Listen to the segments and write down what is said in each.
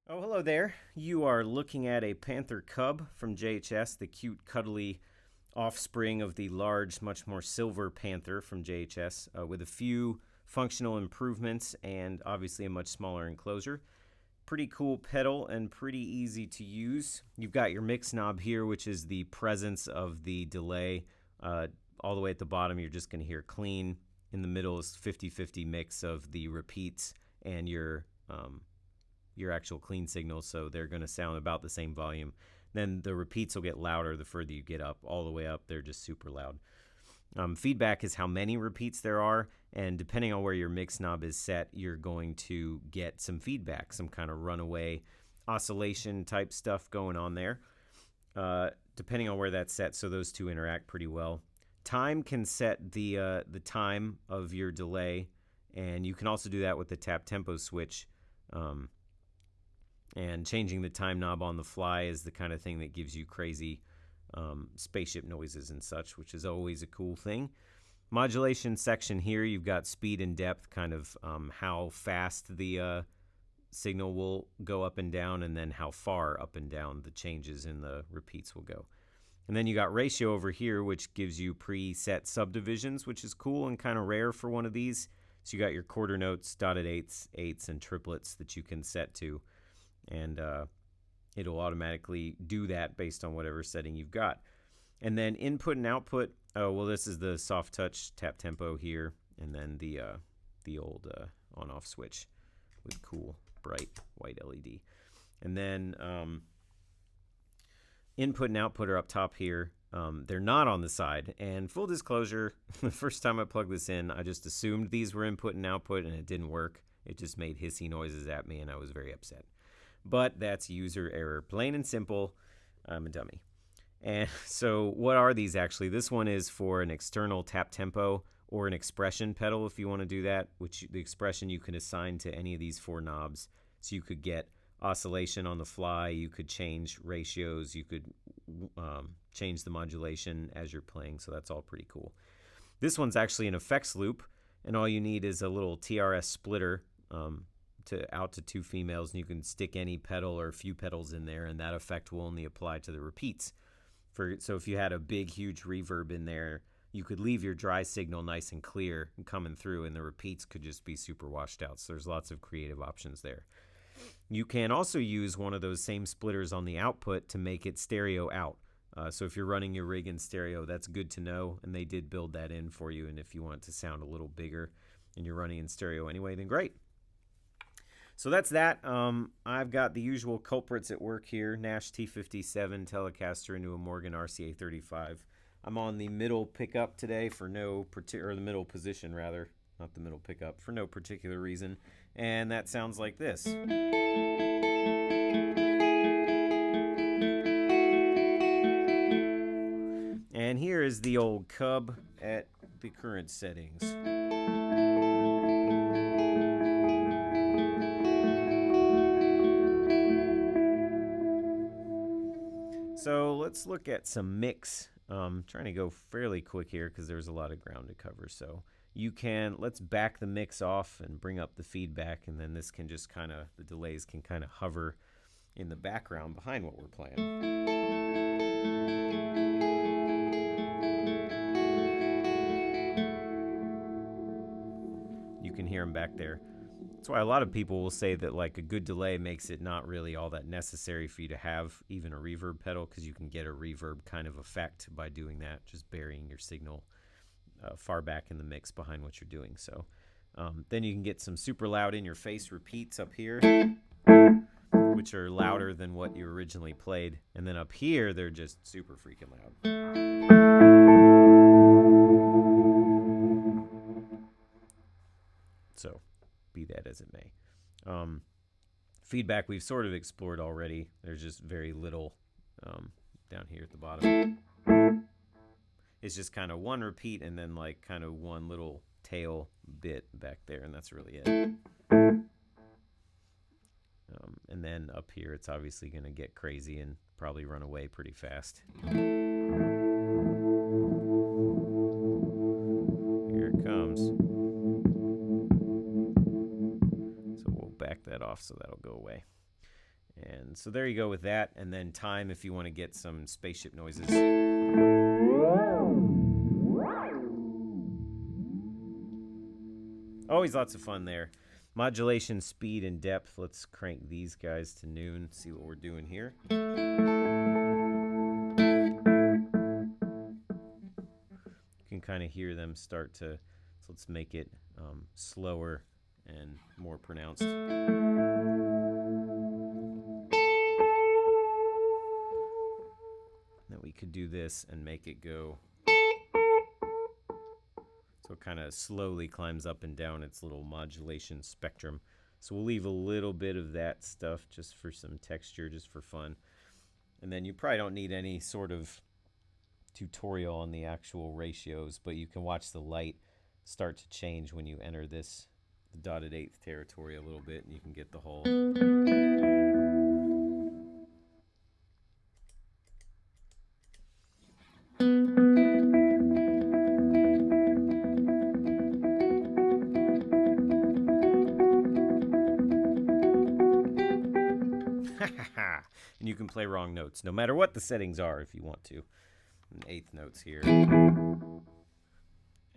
Oh, hello there. You are looking at a Panther Cub from JHS, the cute, cuddly offspring of the large, much more silver Panther from JHS, with a few functional improvements and obviously a much smaller enclosure. Pretty cool pedal and pretty easy to use. You've got your mix knob here, which is the presence of the delay. All the way at the bottom, you're just going to hear clean. In the middle is 50-50 mix of the repeats and your actual clean signals, so they're going to sound about the same volume. Then the repeats will get louder the further you get up. All the way up, they're just super loud. Feedback is how many repeats there are, and depending on where your mix knob is set, you're going to get some feedback, some kind of runaway oscillation type stuff going on there, depending on where that's set, so those two interact pretty well. Time can set the time of your delay, and you can also do that with the tap tempo switch. And changing the time knob on the fly is the kind of thing that gives you crazy spaceship noises and such, which is always a cool thing. Modulation section here, you've got speed and depth, kind of how fast the signal will go up and down, and then how far up and down the changes in the repeats will go. And then you got ratio over here, which gives you preset subdivisions, which is cool and kind of rare for one of these. So you got your quarter notes, dotted eighths, eighths, and triplets that you can set to. And it'll automatically do that based on whatever setting you've got. And then input and output, this is the soft touch tap tempo here, and then the old on-off switch with cool bright white LED. And then input and output are up top here. They're not on the side, and full disclosure, the first time I plugged this in, I just assumed these were input and output, and it didn't work. It just made hissy noises at me, and I was very upset. But that's user error, plain and simple. I'm a dummy. And so what are these actually? This one is for an external tap tempo or an expression pedal if you want to do that, which the expression you can assign to any of these four knobs. So you could get oscillation on the fly, you could change ratios, you could change the modulation as you're playing, so that's all pretty cool. This one's actually an effects loop, and all you need is a little TRS splitter out to two females, and you can stick any pedal or a few pedals in there, and that effect will only apply to the repeats. So if you had a big, huge reverb in there, you could leave your dry signal nice and clear and coming through, and the repeats could just be super washed out. So there's lots of creative options there. You can also use one of those same splitters on the output to make it stereo out. So if you're running your rig in stereo, that's good to know, and they did build that in for you. And if you want it to sound a little bigger and you're running in stereo anyway, then great. So that's that. I've got the usual culprits at work here. Nash T-57 telecaster into a Morgan RCA35. I'm on the middle pickup today for the middle position rather, not the middle pickup, for no particular reason. And that sounds like this. And here is the old Cub at the current settings. So let's look at some mix. Trying to go fairly quick here because there's a lot of ground to cover. So let's back the mix off and bring up the feedback, and then this can just the delays can kind of hover in the background behind what we're playing. You can hear them back there. That's why a lot of people will say that like a good delay makes it not really all that necessary for you to have even a reverb pedal, because you can get a reverb kind of effect by doing that, just burying your signal far back in the mix behind what you're doing. So then you can get some super loud in your face repeats up here, which are louder than what you originally played, and then up here they're just super freaking loud. So be that as it may. Feedback we've sort of explored already. There's just very little down here at the bottom. It's just kind of one repeat and then like kind of one little tail bit back there, and that's really it. And then up here it's obviously going to get crazy and probably run away pretty fast. Here it comes. So we'll back that off so that'll go away. And so there you go with that. And then time if you want to get some spaceship noises. Always lots of fun there. Modulation, speed, and depth. Let's crank these guys to noon. See what we're doing here. You can kind of hear them start to, so let's make it slower and more pronounced. Then we could do this and make it go. So it kind of slowly climbs up and down its little modulation spectrum. So we'll leave a little bit of that stuff just for some texture, just for fun. And then you probably don't need any sort of tutorial on the actual ratios, but you can watch the light start to change when you enter this dotted eighth territory a little bit, and you can get the whole. And you can play wrong notes, no matter what the settings are, if you want to. And eighth notes here. And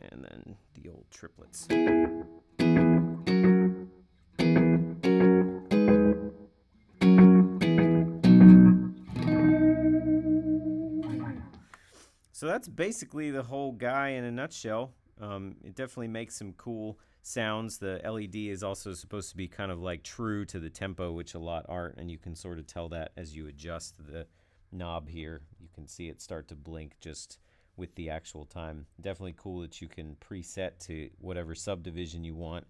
then the old triplets. So that's basically the whole guy in a nutshell. It definitely makes some cool sounds. The LED is also supposed to be kind of like true to the tempo, which a lot aren't, and you can sort of tell that as you adjust the knob here. You can see it start to blink just with the actual time. Definitely cool that you can preset to whatever subdivision you want,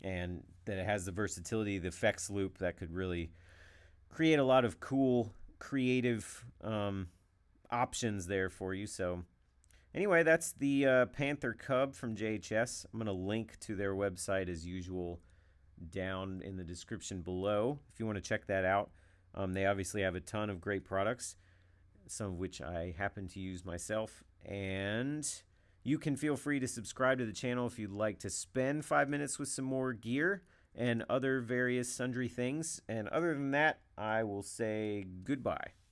and that it has the versatility, the effects loop that could really create a lot of cool, creative options there for you. So anyway, that's the Panther Cub from JHS. I'm going to link to their website as usual down in the description below if you want to check that out. They obviously have a ton of great products, some of which I happen to use myself. And you can feel free to subscribe to the channel if you'd like to spend 5 minutes with some more gear and other various sundry things. And other than that, I will say goodbye.